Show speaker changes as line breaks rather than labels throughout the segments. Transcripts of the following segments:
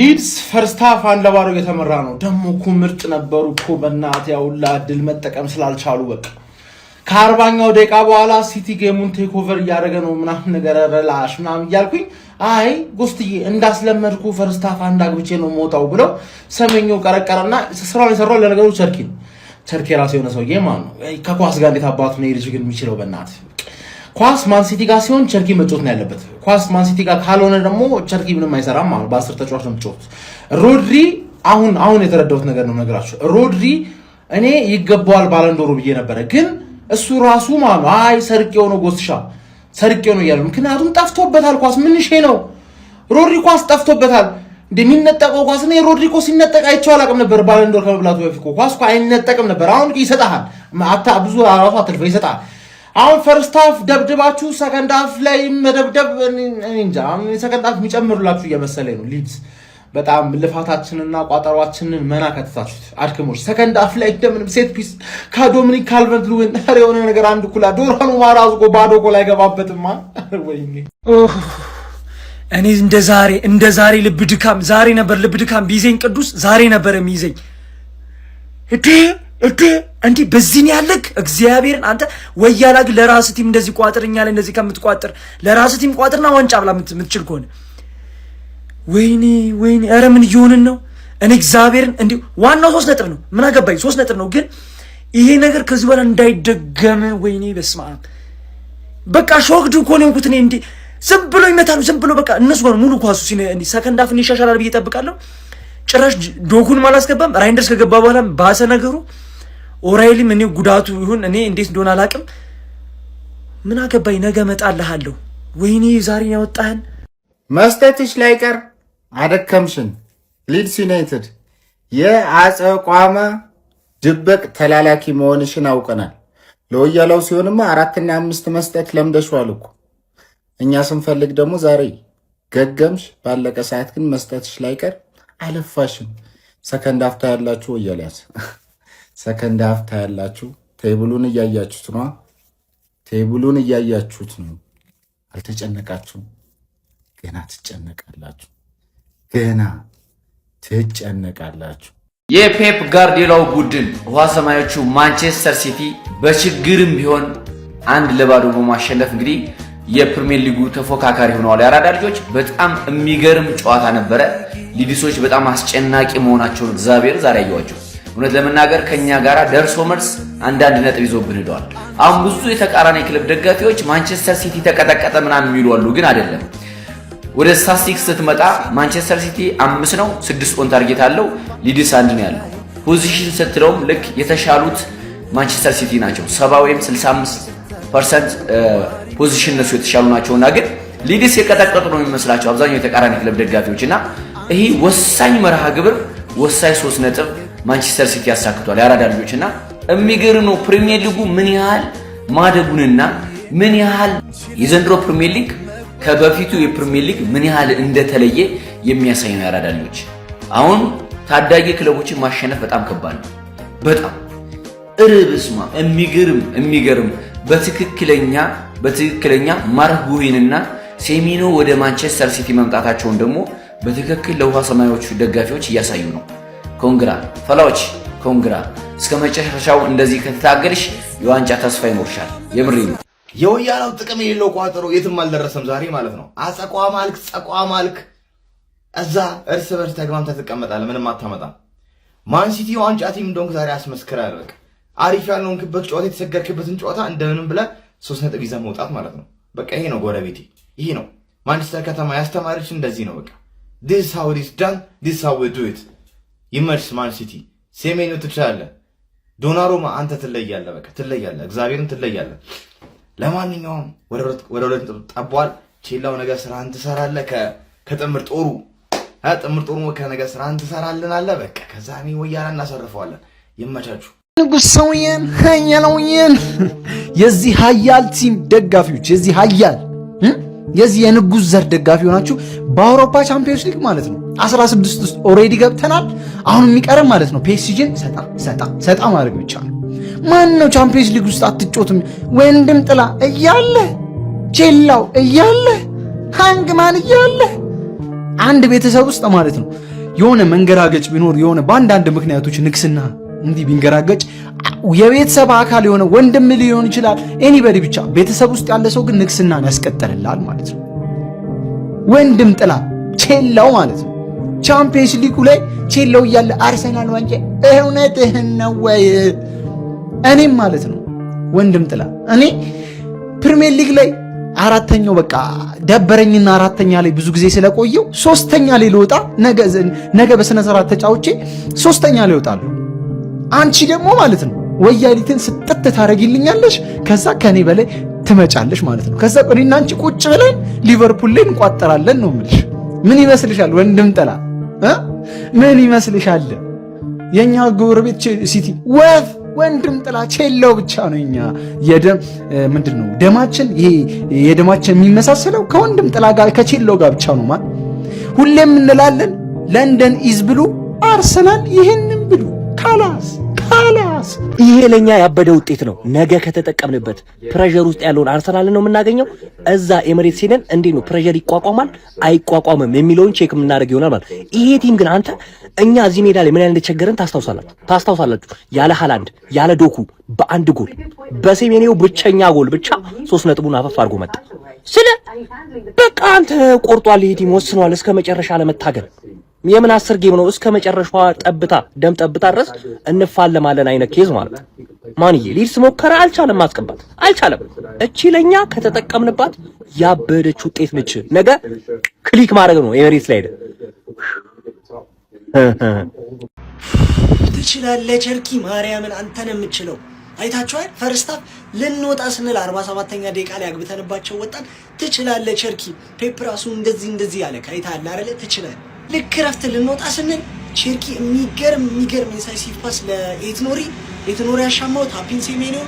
ሊድስ ፈርስት ሃፍ አንድ ለባዶ የተመራ ነው። ደሞ እኮ ምርጥ ነበሩ እኮ በእናት ያውላ ድል መጠቀም ስላልቻሉ በቃ ከ40ኛው ደቂቃ በኋላ ሲቲ ጌሙን ቴክ ኦቨር እያደረገ ነው ምናምን ነገር ረላሽ ምናምን እያልኩኝ አይ ጎስትዬ እንዳስለመድኩ ፈርስት ሃፍ አንድ አግብቼ ነው ሞታው ብለው ሰመኘው ቀረቀረና ስራውን የሰራው ለነገሩ ቸርኪ ነው። ቸርኪ ራሱ የሆነ ሰውዬ ማለት ነው። ከኳስ ጋር እንዴት አባቱ ነው ልጅ ግን የሚችለው በእናት ኳስ ማን ሲቲ ጋር ሲሆን ቸርኪ መጮት ነው ያለበት። ኳስ ማን ሲቲ ጋር ካልሆነ ደግሞ ቸርኪ ምንም አይሰራም ማለት በ10 ተጫዋች ነው የሚጮት። ሮድሪ አሁን የተረዳሁት ነገር ነው ነገራችሁ። ሮድሪ እኔ ይገባዋል ባለንዶሩ ብዬ ነበረ ግን እሱ ራሱ ማለት አይ ሰርቄው ነው ጎስሻ ሰርቄው ነው ያለው። ምክንያቱም ጠፍቶበታል ኳስ ምን ሼ ነው ሮድሪ ኳስ ጠፍቶበታል። እንደሚነጠቀው ኳስ ነው ሮድሪ ኮ ሲነጠቅ አይቼው አላውቅም ነበር። ባለንዶር ከመብላቱ በፊት ኳስ አይነጠቅም ነበር። አሁን ይሰጣል አታ ብዙ አራፋ አትልፈ ይሰጣል። አሁን ፈርስት ሃፍ ደብድባችሁ ሰከንድ ሃፍ ላይ መደብደብ እንጃ ሰከንድ ሃፍ የሚጨምሩላችሁ እየመሰለኝ ነው። ሊድስ በጣም ልፋታችንና ቋጠሯችንን መና ከተታችሁት አድክሞች ሰከንድ ሃፍ ላይ እንደምንም ሴት ፒስ ከዶሚኒክ ካልቨርት ሉዊን የሆነ ነገር አንድ ኩላ ዶራኑ ማራዝ ጎ ባዶ ጎል አይገባበትማ። ወይኔ
እኔ እንደ ዛሬ ልብ ድካም ዛሬ ነበር ልብ ድካም ቢይዘኝ ቅዱስ ዛሬ ነበር የሚይዘኝ እንዴ በዚህ ያለክ እግዚአብሔርን አንተ ወያላ ግን ለራስህ ቲም እንደዚህ ቋጥርኛል እንደዚህ ከምትቋጥር ለራስህ ቲም ቋጥርና ዋንጫ ብላ የምትችል ከሆነ ወይኔ ኧረ ምን እየሆንን ነው? እኔ እግዚአብሔርን እንዴ ዋናው 3 ነጥብ ነው። ምን አገባኝ 3 ነጥብ ነው። ግን ይሄ ነገር ከዚህ በኋላ እንዳይደገም ወይኔ በስመ አብ በቃ ሾክድ እኮ ነው እንኩት እንዴ ዝም ብሎ ይመታሉ ዝም ብሎ በቃ እነሱ ጋር ሙሉ ኳሱ እንዴ ሰከንድ ሃፍ ይሻሻላል ብዬ እጠብቃለሁ። ጭራሽ ዶኩን ማላስገባም ራይንደርስ ከገባ በኋላ ባሰ ነገሩ። ኦራይሊ ምን ጉዳቱ ይሁን እኔ እንዴት እንደሆነ አላውቅም። ምን አገባኝ ነገ እመጣልሃለሁ። ወይኔ ዛሬ ያወጣህን
መስጠትሽ ላይ ቀር አደከምሽን። ሊድስ ዩናይትድ የአጸቋማ ድበቅ ተላላኪ መሆንሽን አውቀናል። ለወያላው ሲሆንማ 4 እና 5 መስጠት ለምደሽዋል እኮ። እኛ ስንፈልግ ደግሞ ዛሬ ገገምሽ። ባለቀ ሰዓት ግን መስጠትሽ ላይ ቀር አለፋሽም። ሰከንድ ሃፍ ታያላችሁ ወያላስ ሰከንድ ሃፍ ታያላችሁ። ቴብሉን እያያችሁት ነው። ቴብሉን እያያችሁት ነው። አልተጨነቃችሁም? ገና ትጨነቃላችሁ።
የፔፕ ጋርዲዮላው ቡድን ውሃ ሰማዮቹ ማንቸስተር ሲቲ በችግርም ቢሆን 1 ለባዶ በማሸነፍ እንግዲህ የፕሪሚየር ሊጉ ተፎካካሪ ሆነዋል። ያራዳ ልጆች በጣም የሚገርም ጨዋታ ነበረ። ሊድሶች በጣም አስጨናቂ መሆናቸውን እግዚአብሔር ዛሬ ያያቸው። እውነት ለመናገር ከኛ ጋራ ደርሶ መልስ አንዳንድ ነጥብ ይዞብን ሄደዋል። አሁን ብዙ የተቃራኒ ክለብ ደጋፊዎች ማንቸስተር ሲቲ ተቀጠቀጠ ምናምን የሚሉ አሉ፣ ግን አይደለም። ወደ ስታቲስቲክስ ስትመጣ ማንቸስተር ሲቲ 5 ነው 6 ኦን ታርጌት አለው፣ ሊድስ 1 ነው ያለው። ፖዚሽን ስትለውም ልክ የተሻሉት ማንቸስተር ሲቲ ናቸው። 70 ወይም 65% ፖዚሽን ነሱ የተሻሉ ናቸውና ግን ሊድስ የቀጠቀጡ ነው የሚመስላቸው አብዛኛው የተቃራኒ ክለብ ደጋፊዎችና ይሄ ወሳኝ መርሃ ግብር ወሳኝ 3 ነጥብ ማንቸስተር ሲቲ ያሳክቷል። ያራዳ ልጆችና የሚገርም ነው ፕሪሚየር ሊጉ ምን ያህል ማደጉንና ምን ያህል የዘንድሮ ፕሪሚየር ሊግ ከበፊቱ የፕሪሚየር ሊግ ምን ያህል እንደተለየ የሚያሳይ ነው። ያራዳ ልጆች አሁን ታዳጊ ክለቦችን ማሸነፍ በጣም ከባድ ነው። በጣም እርብስማ የሚገርም በትክክለኛ ማርጉዊንና ሴሚኖ ወደ ማንቸስተር ሲቲ መምጣታቸውን ደግሞ በትክክል ለውሃ ሰማያዊዎቹ ደጋፊዎች እያሳዩ ነው። ኮንግራ ፈላዎች ኮንግራ። እስከ መጨረሻው እንደዚህ ከተታገልሽ የዋንጫ ተስፋ ይኖርሻል። የምሬ ነው።
የወያናው ጥቅም የሌለው ቋጠሮ የትም አልደረሰም ዛሬ ማለት ነው። ጸቋማልክ እዛ እርስ በርስ ተግባምተህ ትቀመጣለህ፣ ምንም አታመጣም። ማን ሲቲ ዋንጫ ቲም እንደሆንክ ዛሬ አስመስክራለህ። በቃ አሪፍ ያልሆንክበት ጨዋታ የተሰገርክበትን ጨዋታ እንደምንም ብለህ 3 ነጥብ ይዘህ መውጣት ማለት ነው። በቃ ይሄ ነው ጎረቤቴ፣ ይሄ ነው ማንቸስተር ከተማ ያስተማረች እንደዚህ ነው። በቃ this how it is done, this how we do it። ይመርስ ማን ሲቲ ሴሜኒዮ ትችላለህ። ዶናሩማ አንተ ትለያለህ፣ በቃ ትለያለህ፣ እግዚአብሔርን ትለያለህ። ለማንኛውም ወደ ሁለት ጠቧል። ቼላው ነገ ስራህን ትሰራለህ ከጥምር ጦሩ ከነገ ስራህን ትሰራልን አለ። በቃ ከዛ እኔ ወያላ እናሰርፈዋለን። ይመቻችሁ።
ንጉስ ሰውዬን ሀያላውዬን የዚህ ሀያል ቲም ደጋፊዎች የዚህ የንጉስ ዘር ደጋፊ ሆናችሁ በአውሮፓ ቻምፒዮንስ ሊግ ማለት ነው 16 ውስጥ ኦሬዲ ገብተናል። አሁን የሚቀርም ማለት ነው ፒኤስጂን ሰጣ ማድረግ ብቻ ነው። ማን ነው ቻምፒዮንስ ሊግ ውስጥ አትጮትም? ወንድም ጥላ እያለ ቼላው እያለ ሃንግማን እያለ አንድ ቤተሰብ ውስጥ ማለት ነው የሆነ መንገራገጭ ቢኖር የሆነ በአንዳንድ ምክንያቶች ንግስና እንዲህ ቢንገራገጭ የቤተሰብ አካል የሆነ ወንድም ሊሆን ይችላል ኤኒበዲ ብቻ ቤተሰብ ውስጥ ያለ ሰው ግን ንግስናን ያስቀጥልላል ማለት ነው። ወንድም ጥላ ቼላው ማለት ነው። ቻምፒየንስ ሊጉ ላይ ቼላው እያለ አርሰናል ዋንጫ እውነትህን ነው ወይ? እኔም ማለት ነው ወንድም ጥላ እኔ ፕሪሚየር ሊግ ላይ አራተኛው በቃ ደበረኝና አራተኛ ላይ ብዙ ጊዜ ስለቆየው ሶስተኛ ላይ ልወጣ ነገ በስነ ስርዓት ተጫውቼ ሶስተኛ ላይ እወጣለሁ። አንቺ ደግሞ ማለት ነው ወያሊትን ስጥት ታረጊልኛለሽ፣ ከዛ ከኔ በላይ ትመጫለሽ ማለት ነው። ከዛ እኔና አንቺ ቁጭ ብለን ሊቨርፑል ላይ እንቋጠራለን ነው የምልሽ። ምን ይመስልሻል ወንድም ጥላ ምን ይመስልሻል? የኛ ጎረቤት ሲቲ ወፍ ወንድም ጥላ ቼላው ብቻ ነው። እኛ የደም ምንድነው ደማችን ይሄ የደማችን የሚመሳሰለው ከወንድም ጥላ ጋር ከቼላው ጋር ብቻ ነው ማለት ሁሌም እንላለን። ለንደን ኢዝ ብሉ አርሰናል ይሄንን ብሉ ካላስ
ይሄ ለኛ ያበደ ውጤት ነው። ነገ ከተጠቀምንበት ፕሬሸር ውስጥ ያለውን አርሰናልን ነው የምናገኘው። እዛ ኤሚሬትስ ሄደን እንዴት ነው ፕሬሸር ይቋቋማል አይቋቋምም የሚለውን ቼክ የምናደርግ ይሆናል ማለት። ይሄ ቲም ግን አንተ እኛ እዚህ ሜዳ ላይ ምን ያህል እንደቸገረን ታስታውሳላችሁ። ያለ ሃላንድ ያለ ዶኩ በአንድ ጎል በሴሜኒዮ ብቸኛ ጎል ብቻ 3 ነጥቡን አፈፍ አድርጎ መጣ። ስለ በቃ አንተ ቆርጧል። ይሄ ቲም ወስኗል እስከ መጨረሻ ለመታገል። የምን 10 ጌም ነው እስከ መጨረሻዋ ጠብታ ደም ጠብታ ድረስ እንፋለማለን አይነት ኬዝ ማለት ነው። ማንዬ ሊድስ ሞከረ አልቻለም፣ ማስቀባት አልቻለም። እቺ ለኛ ከተጠቀምንባት ያበደች ውጤት ነች። ነገ ክሊክ ማድረግ ነው ኤሚሬትስ ላይ ሄደ
ትችላለህ ቸርኪ ማርያምን አንተን የምትችለው አይታችኋል። ፈርስት ሃፍ ልንወጣ ስንል 47ኛ ደቂቃ ላይ አግብተንባቸው ወጣን። ትችላለህ ቸርኪ ፔፕራሱ እንደዚህ ያለ ካይታል አይደለ? ትችላለህ። ልክ ረፍት ልንወጣ ስንል ቸርኪ የሚገርም ኢንሳይሲቭ ፓስ ለኤትኖሪ ያሻማው ታፒን ሴሜኒዮ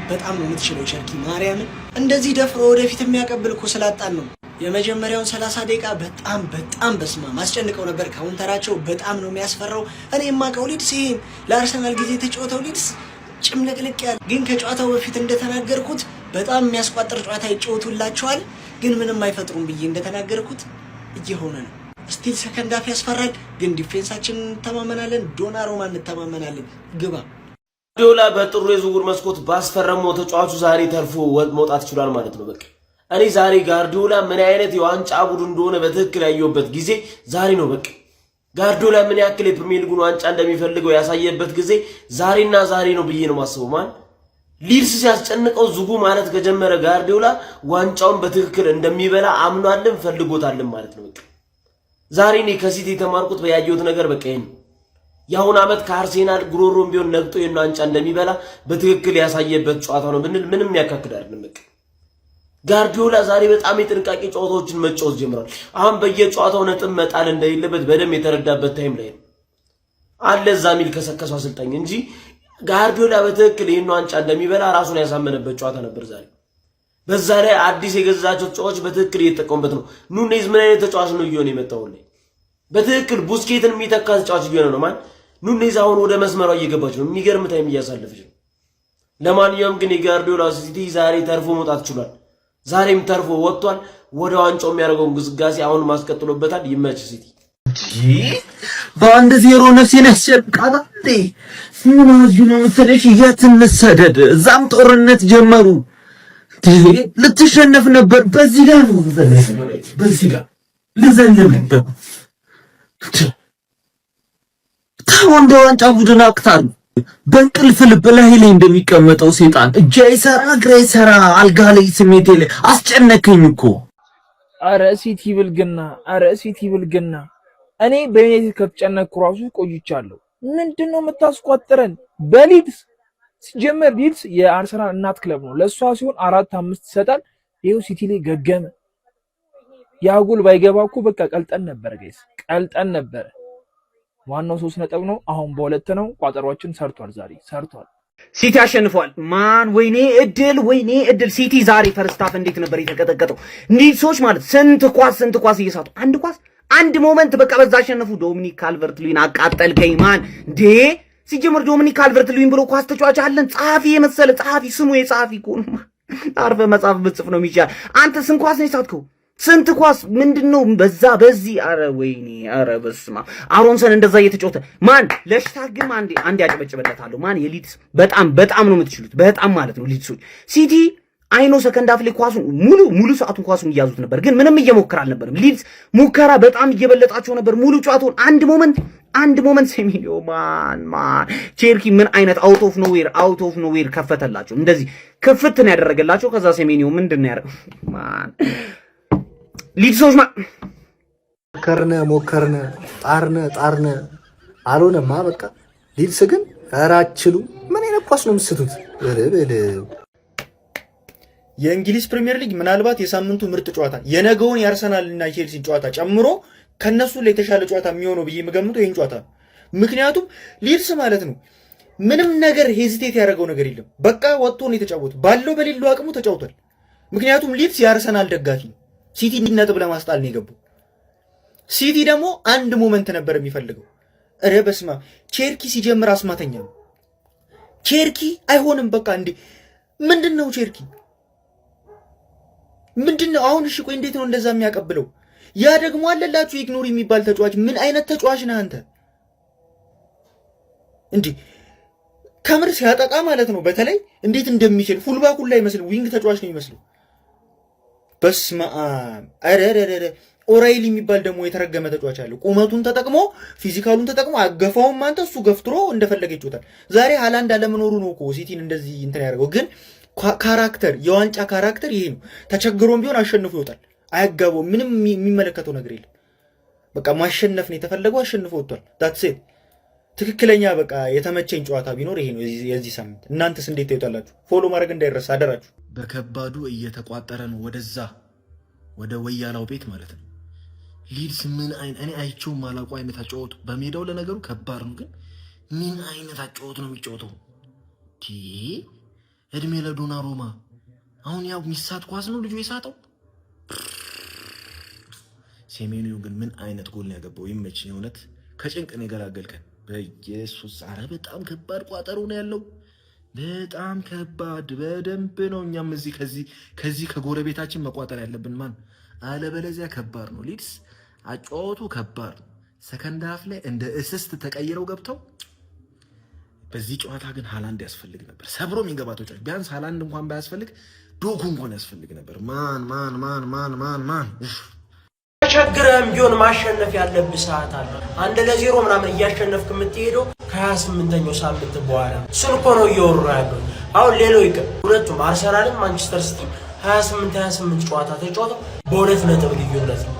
በጣም ነው የምትችለው ቸርኪ ማርያምን። እንደዚህ ደፍሮ ወደፊት የሚያቀብል እኮ ስላጣን ነው። የመጀመሪያውን 30 ደቂቃ በጣም በስማ ማስጨንቀው ነበር። ካውንተራቸው በጣም ነው የሚያስፈራው። እኔ የማውቀው ሊድስ ይሄን ለአርሰናል ጊዜ የተጫወተው ሊድስ ጭምልቅልቅ ያለ ግን ከጨዋታው በፊት እንደተናገርኩት በጣም የሚያስቋጥር ጨዋታ ይጫወቱላቸዋል፣ ግን ምንም አይፈጥሩም ብዬ እንደተናገርኩት እየሆነ ነው። ስቲል ሰከንድ ሃፍ ያስፈራል፣ ግን ዲፌንሳችንን እንተማመናለን። ዶናሩማ እንተማመናለን። ግባ
ጋርዲዮላ በጥሩ የዝውውር መስኮት ባስፈረመው ተጫዋቹ ዛሬ ተርፎ መውጣት ይችላል ማለት ነው። በቃ እኔ ዛሬ ጋርዲዮላ ምን አይነት የዋንጫ ቡድን እንደሆነ በትክክል ያየሁበት ጊዜ ዛሬ ነው። በቃ ጋርዲዮላ ምን ያክል የፕሪሚየር ሊጉን ዋንጫ እንደሚፈልገው ያሳየበት ጊዜ ዛሬና ዛሬ ነው ብዬ ነው ማስበው። ማለት ሊድስ ሲያስጨንቀው ዝጉ ማለት ከጀመረ ጋርዲዮላ ዋንጫውን በትክክል እንደሚበላ አምኗልን ፈልጎታልን ማለት ነው። በቃ ዛሬ እኔ ከሲቲ የተማርኩት በያየሁት ነገር በቃ ይሄን የአሁን ዓመት ከአርሴናል ጉሮሮም ቢሆን ነግጦ የና ዋንጫ እንደሚበላ በትክክል ያሳየበት ጨዋታ ነው ብንል ምንም ያካክድ አይደለም። በቃ ጋርዲዮላ ዛሬ በጣም የጥንቃቄ ጨዋታዎችን መጫወት ጀምሯል። አሁን በየጨዋታው ነጥብ መጣል እንደሌለበት በደም የተረዳበት ታይም ላይ ነው አለ እዛ ሚል ከሰከሰው አሰልጣኝ እንጂ ጋርዲዮላ በትክክል የና ዋንጫ እንደሚበላ ራሱን ያሳመነበት ጨዋታ ነበር ዛሬ። በዛ ላይ አዲስ የገዛቸው ተጫዋቾች በትክክል እየተጠቀሙበት ነው። ኑኔዝ ምን አይነት ተጫዋች ነው እየሆነ የመጣው ላይ በትክክል ቡስኬትን የሚተካ ተጫዋች እየሆነ ነው ማለት ኑኔዝ አሁን ወደ መስመሯ እየገባች ነው። የሚገርም ታይም እያሳለፈች ነው። ለማንኛውም ግን የጋርዲዮላ ሲቲ ዛሬ ተርፎ መውጣት ችሏል። ዛሬም ተርፎ ወጥቷል። ወደ ዋንጫው የሚያደርገውን ግስጋሴ አሁን ማስቀጥሎበታል። ይመች ሲቲ።
በአንድ 0 ነፍሴን ያስጨንቃል። ምን ነው መሰለሽ የትንሰደድ እዛም ጦርነት ጀመሩ። ልትሸነፍ ነበር። በዚህ ጋር ነው በዚህ ጋር ልዘልም ነበር። ታውንደ ዋንጫ ቡድን አቅታል በእንቅልፍ ልብ ላይ እንደሚቀመጠው ሰይጣን እጄ ይሰራ እግሬ ይሰራ አልጋ ላይ ስሜቴ ላይ አስጨነከኝ እኮ።
አረ ሲቲ ብልግና እኔ በዩናይትድ ከተጨነቅኩ ራሱ ቆይቻለሁ። ምንድነው የምታስቋጥረን? በሊድስ ሲጀመር ሊድስ የአርሰናል እናት ክለብ ነው። ለሷ ሲሆን 4-5 ይሰጣል። ይሄው ሲቲ ላይ ገገመ። ያ ጎል ባይገባ እኮ በቃ ቀልጠን ነበር ጋይስ፣ ቀልጠን ነበር። ዋናው 3 ነጥብ ነው። አሁን በሁለት ነው። ቋጠሯችን ሰርቷል። ዛሬ ሰርቷል።
ሲቲ አሸንፏል። ማን ወይኔ እድል ሲቲ ዛሬ ፈርስት ሃፍ እንዴት ነበር የተቀጠቀጠው? ሊድሶች ማለት ስንት ኳስ እየሳቱ አንድ ሞመንት በቃ በዛ አሸነፉ። ዶሚኒክ ካልቨርት-ሉዊን አቃጠልከኝ ማን እንዴ! ሲጀምር ዶሚኒክ ካልቨርት-ሉዊን ብሎ ኳስ ተጫዋች አለን ጸሐፊ የመሰለ ጸሐፊ ስሙ የጸሐፊ እኮ ነው። አርፈ መጽሐፍ ብጽፍ ነው የሚቻል። አንተ ስንት ኳስ ነው የሳትከው?
ስንት ኳስ ምንድነው በዛ በዚህ አረ ወይኔ አረ በስማ አሮንሰን እንደዛ እየተጫወተ ማን ለሽታግም አንዴ ያጨበጨበለታለሁ ማን የሊድስ በጣም ነው የምትችሉት በጣም ማለት ነው ሊድሶች ሲቲ አይኖ ሰከንድ አፍ ላይ ኳሱን ሙሉ ሰዓቱን ኳሱን እያዙት ነበር ግን ምንም እየሞከረ አልነበረም ሊድስ ሙከራ በጣም እየበለጣቸው ነበር ሙሉ ጨዋታውን አንድ ሞመንት ሴሜንዮ ማን ቼልሲ ምን አይነት አውት ኦፍ ኖዌር ከፈተላቸው እንደዚህ ክፍት ነው ያደረገላቸው ከዛ ሴሜንዮ ምንድነው ያደረገው ማን ሊድሶች
ሞከርነ ጣርነ አልሆነማ በቃ ሊድስ ግን አራችሉ ምን አይነት ኳስ ነው የምትስቱት
የእንግሊዝ ፕሪሚየር ሊግ ምናልባት የሳምንቱ ምርጥ ጨዋታ የነገውን የአርሰናልና ቼልሲን ጨዋታ ጨምሮ ከነሱ ላይ የተሻለ ጨዋታ የሚሆነው ብዬ የምገምተው ይሄን ጨዋታ ነው። ምክንያቱም ሊድስ ማለት ነው ምንም ነገር ሄዚቴት ያደረገው ነገር የለም። በቃ ወጥቶ ነው የተጫወተው። ባለው በሌለው አቅሙ ተጫውቷል። ምክንያቱም ሊድስ የአርሰናል ደጋፊ ነው። ሲቲ ነጥብ ለማስጣል ነው የገባው። ሲቲ ደግሞ አንድ ሞመንት ነበር የሚፈልገው። እረ በስማ ቼልሲ ሲጀምር አስማተኛ ነው። ቼልሲ አይሆንም በቃ እንዴ ምንድነው ቼልሲ ምንድነው አሁን? እሺ ቆይ እንዴት ነው እንደዛ የሚያቀብለው? ያ ደግሞ አለላችሁ ኢግኖር የሚባል ተጫዋች። ምን አይነት ተጫዋች ነህ አንተ እንዴ? ከምር ሲያጠቃ ማለት ነው በተለይ እንዴት እንደሚችል ፉልባክ ሁላ አይመስልም፣ ዊንግ ተጫዋች ነው የሚመስለው። በስመ አብ አረረረ ኦራይል የሚባል ደግሞ የተረገመ ተጫዋች አለ። ቁመቱን ተጠቅሞ ፊዚካሉን ተጠቅሞ አገፋውም አንተ እሱ ገፍትሮ እንደፈለገ ይጫወታል። ዛሬ ሃላንድ አለመኖሩ ነው እኮ ሲቲን እንደዚህ እንትን ያደርገው። ግን ካራክተር የዋንጫ ካራክተር ይሄ ነው። ተቸግሮም ቢሆን አሸንፎ ይወጣል። አያጋባው። ምንም የሚመለከተው ነገር የለም። በቃ ማሸነፍ ነው የተፈለገው። አሸንፎ ወጥቷል። ዳትስ ኢት። ትክክለኛ በቃ የተመቸኝ ጨዋታ ቢኖር ይሄ ነው የዚህ ሳምንት። እናንተስ እንዴት ታዩታላችሁ? ፎሎ ማድረግ እንዳይረሳ አደራችሁ።
በከባዱ እየተቋጠረ ነው ወደ ወያላው ቤት ማለት ነው። ሊድስ ምን እኔ አይቼው ማላውቀው አይነት አጫወቱ። በሜዳው ለነገሩ ከባድ ነው፣ ግን ምን አይነት አጫወቱ ነው የሚጫወተው? እድሜ ለዶናሩማ። አሁን ያው ሚሳት ኳስ ነው ልጁ የሳተው። ሴሜኒዮ ግን ምን አይነት ጎል ነው ያገባው? ይመችኝ እውነት። ከጭንቅ ነው የገላገልከን በኢየሱስ። ኧረ በጣም ከባድ ቋጠሮ ነው ያለው፣ በጣም ከባድ። በደንብ ነው እኛም ከዚህ ከጎረቤታችን መቋጠር ያለብን ማን። አለበለዚያ ከባድ ነው። ሊድስ አጫወቱ ከባድ። ሰከንድ ሀፍ ላይ እንደ እስስት ተቀይረው ገብተው። በዚህ ጨዋታ ግን ሃላንድ ያስፈልግ ነበር፣ ሰብሮ የሚገባ ተጫዋች። ቢያንስ ሃላንድ እንኳን ባያስፈልግ ዶጉ እንኳን ያስፈልግ ነበር። ማን
ተቸግረህም ቢሆን ማሸነፍ ያለብህ ሰዓት አለ። 1-0 ምናምን እያሸነፍክ የምትሄደው ከ28ኛው ሳምንት በኋላ እሱን እኮ ነው እየወሩ ያለው። አሁን ሌላው ይቅር፣ ሁለቱም አርሰናልም ማንቸስተር ሲቲ 28 ጨዋታ ተጫውተው በ2 ነጥብ ልዩነት ነው።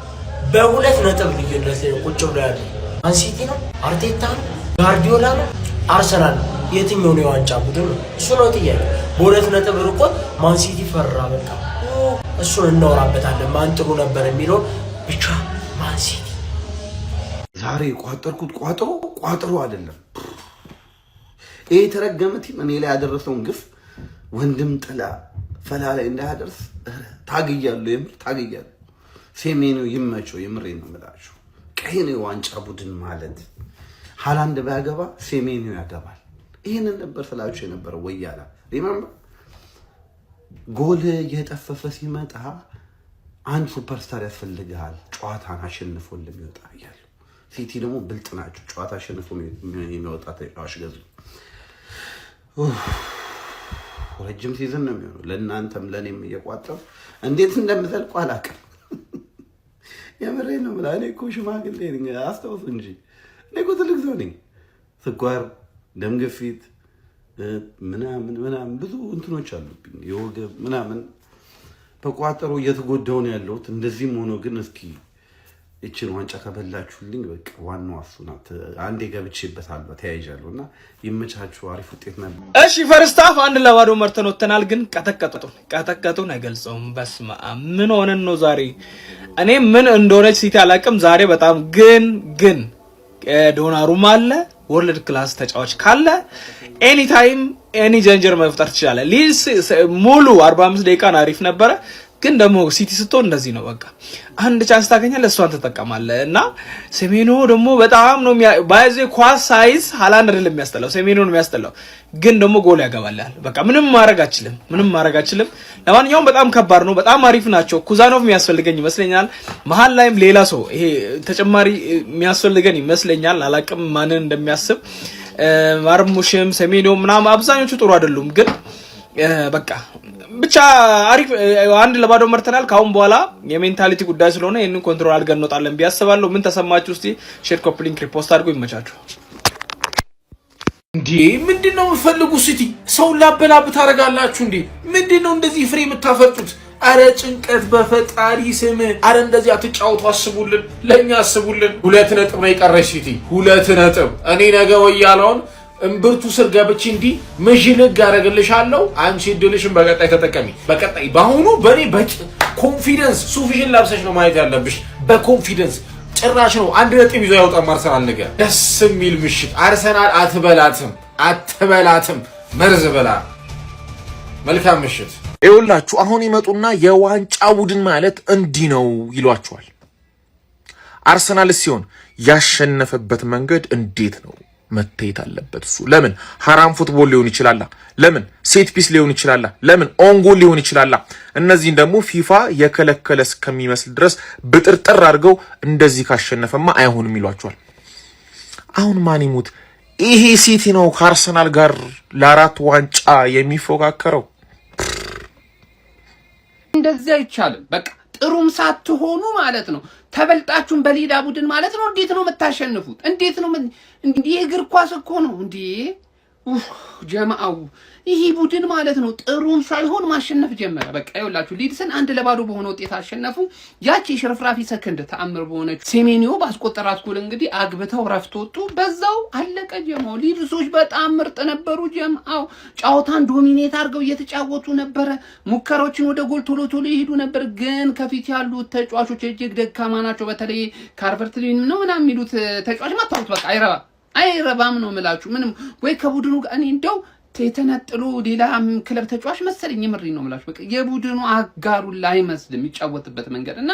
በ2 ነጥብ ልዩነት ላይ ቁጭ ብሎ ያለው ማን ሲቲ ነው፣ አርቴታ ነው፣ ጋርዲዮላ ነው፣ አርሰናል ነው። የትኛው ነው የዋንጫ ቡድን ነው? እሱ ነው ጥያቄ። በ2 ነጥብ ርቆት ማን ሲቲ ፈራ። በቃ እሱን እናወራበታለን፣ ማን ጥሩ ነበር የሚለው ብቻ። ማን ሲቲ
ዛሬ ቋጠርኩት። ቋጥሮ አይደለም ይሄ የተረገመ ቲም እኔ ላይ ያደረሰውን ግፍ ወንድም ጥላ ፈላ ላይ እንዳያደርስ ታግያለሁ። የምር ታግያለሁ። ሴሜኒዮ ይመቸው። የምሬን ነው የምላችሁ። ቀይ ነው የዋንጫ ቡድን ማለት። ሃላንድ ባያገባ ሴሜኒዮ ያገባል። ይሄንን ነበር ስላችሁ የነበረው ወያላ። ሪመምበር ጎል እየጠፈፈ ሲመጣ አንድ ሱፐርስታር ያስፈልግሃል ጨዋታን አሸንፎ እንደሚወጣ ብያለሁ። ሲቲ ደግሞ ብልጥ ናቸው። ጨዋታ አሸንፎ የሚወጣ ተጫዋች ገዙ። ረጅም ሲዝን ነው የሚሆነው ለእናንተም ለእኔም እየቋጠሩ እንዴት እንደምዘልቁ አላውቅም። የምሬን ነው የምልህ። እኔ እኮ ሽማግሌ ነኝ አስታውሱ እንጂ እኔ እኮ ትልቅ ሰው ነኝ። ስኳር፣ ደም ግፊት ምናምን ብዙ እንትኖች አሉብኝ፣ የወገብ ምናምን። በቋጠሮ እየተጎዳሁ ነው ያለሁት። እንደዚህም ሆኖ ግን እስኪ እችን ዋንጫ ከበላችሁልኝ በቃ ዋናው እሱ ናት። አንዴ ገብቼበታለሁ ተያይዣለሁ እና ይመቻችሁ። አሪፍ ውጤት ነበር።
እሺ ፈርስት ሃፍ 1-0 መርተን ወጥተናል። ግን ቀጠቀጡን አይገልጸውም። በስመ አብ ምን ሆነን ነው ዛሬ? እኔ ምን እንደሆነች ሲቲ አላውቅም። ዛሬ በጣም ግን ዶናሩማ አለ ወርልድ ክላስ ተጫዋች ካለ ኤኒ ታይም ኤኒ ጀንጀር መፍጠር ትችላለህ። ሊድስ ሙሉ 45 ደቂቃን አሪፍ ነበረ። ግን ደግሞ ሲቲ ስትሆን እንደዚህ ነው በቃ አንድ ቻንስ ታገኛለህ እሷን ትጠቀማለህ እና ሴሜኖ ደግሞ በጣም ነው ባይዜ ኳስ ሳይዝ ሃላንድ አይደለም የሚያስጠላው ሴሜኖ ነው የሚያስጠላው ግን ደግሞ ጎል ያገባልሃል በቃ ምንም ማድረግ አችልም ለማንኛውም በጣም ከባድ ነው በጣም አሪፍ ናቸው ኩዛኖቭ የሚያስፈልገኝ ይመስለኛል መሃል ላይም ሌላ ሰው ይሄ ተጨማሪ የሚያስፈልገን ይመስለኛል አላቅም ማንን እንደሚያስብ ማርሙሽም ሴሜኖ ምናምን አብዛኞቹ ጥሩ አይደሉም ግን በቃ ብቻ አሪፍ አንድ ለባዶ መርተናል ካሁን በኋላ የሜንታሊቲ ጉዳይ ስለሆነ ይሄንን ኮንትሮል አድርገን እንወጣለን ቢያስባለሁ ምን ተሰማችሁ እስቲ ሼር ኮፒ ሊንክ ሪፖስት አድርጉ ይመቻችሁ
እንዴ ምንድነው የምፈልጉ ሲቲ ሰው ላበላብ ታረጋላችሁ እንዴ ምንድነው እንደዚህ ፍሬ የምታፈጡት አረ ጭንቀት በፈጣሪ ስም አረ እንደዚህ አትጫውቱ አስቡልን ለኛ አስቡልን 2 ነጥብ ነው የቀረሽ ሲቲ 2 ነጥብ እኔ ነገ ወያላውን እምብርቱ ስር ገብቼ እንዲ መጅልግ አረጋግልሻለሁ አንቺ ድልሽን በቀጣይ ተጠቀሚ በቀጣይ ባሁኑ በኔ ኮንፊደንስ ሱፊሽን ላብሰሽ ነው ማየት ያለብሽ በኮንፊደንስ ጭራሽ ነው 1 ነጥብ ይዞ ያወጣ አርሰናል ነገ ደስ የሚል ምሽት አርሰናል አትበላትም መርዝ በላ መልካም ምሽት
ይኸውላችሁ አሁን ይመጡና የዋንጫ ቡድን ማለት እንዲህ ነው ይሏቸዋል አርሰናል ሲሆን ያሸነፈበት መንገድ እንዴት ነው መተይት አለበት እሱ ለምን ሐራም ፉትቦል ሊሆን ይችላል ለምን ሴት ፒስ ሊሆን ይችላል ለምን ኦንጎል ሊሆን ይችላል እነዚህን ደግሞ ፊፋ የከለከለ እስከሚመስል ድረስ ብጥርጥር አድርገው እንደዚህ ካሸነፈማ አይሆንም ይሏቸዋል አሁን ማን ይሙት ይሄ ሲቲ ነው ከአርሰናል ጋር ለ4 ዋንጫ የሚፎካከረው
እንደዚህ አይቻልም በቃ ጥሩም ሳትሆኑ ማለት ነው ተበልጣችሁን በሌላ ቡድን ማለት ነው እንዴት ነው የምታሸንፉት እንዴት ነው እንዴ እግር ኳስ እኮ ነው እንዴ ጀማአው ይሄ ቡድን ማለት ነው ጥሩም ሳይሆን ማሸነፍ ጀመረ በቃ ይኸውላችሁ ሊድስን 1-0 በሆነ ውጤት አሸነፉ ያቺ ሽርፍራፊ ሰከንድ ተአምር በሆነ ሴሜኒዮ ባስቆጠራት ጎል እንግዲህ አግብተው ረፍት ወጡ በዛው አለቀ ጀማው ሊድሶች በጣም ምርጥ ነበሩ ጀማአው ጫውታን ዶሚኔት አድርገው እየተጫወቱ ነበር ሙከራዎችን ወደ ጎል ቶሎ ይሄዱ ነበር ግን ከፊት ያሉት ተጫዋቾች እጅግ ደካማ ናቸው በተለይ ካርቨርትሊን ነው ምናምን የሚሉት ተጫዋች ማታውት በቃ አይረባም ነው የምላችሁ ምንም ወይ ከቡድኑ እኔ እንደው ተተነጥሎ ሌላ ክለብ ተጫዋች መሰለኝ የምሪ ነው የምላችሁ በቃ የቡድኑ አጋሩ ላይ መስልም ይጫወትበት መንገድ እና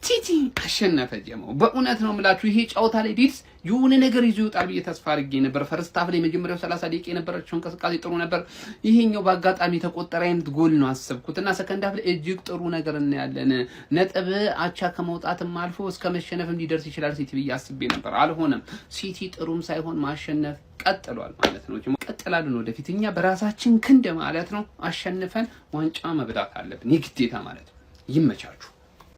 ሲቲ አሸነፈ ጀማው በእውነት ነው የምላችሁ ይሄ ጫውታ ላይ ዲድስ የሆነ ነገር ይዞ ይወጣል ብዬ ተስፋ አድርጌ ነበር ፈርስት ሃፍ ላይ መጀመሪያው 30 ደቂቃ የነበረችው እንቅስቃሴ ጥሩ ነበር ይሄኛው በአጋጣሚ ተቆጠረ አይነት ጎል ነው አሰብኩትና ሰከንድ ሃፍ ላይ እጅግ ጥሩ ነገር እናያለን ነጥብ አቻ ከመውጣትም አልፎ እስከ መሸነፍም ሊደርስ ይችላል ሲቲ ብዬ አስቤ ነበር አልሆነም ሲቲ ጥሩም ሳይሆን ማሸነፍ ቀጥሏል ማለት ነው ቀጥላልን ወደፊት እኛ በራሳችን ክንድ ማለት ነው አሸንፈን ዋንጫ መብላት አለብን የግዴታ ማለት ነው ይመቻችሁ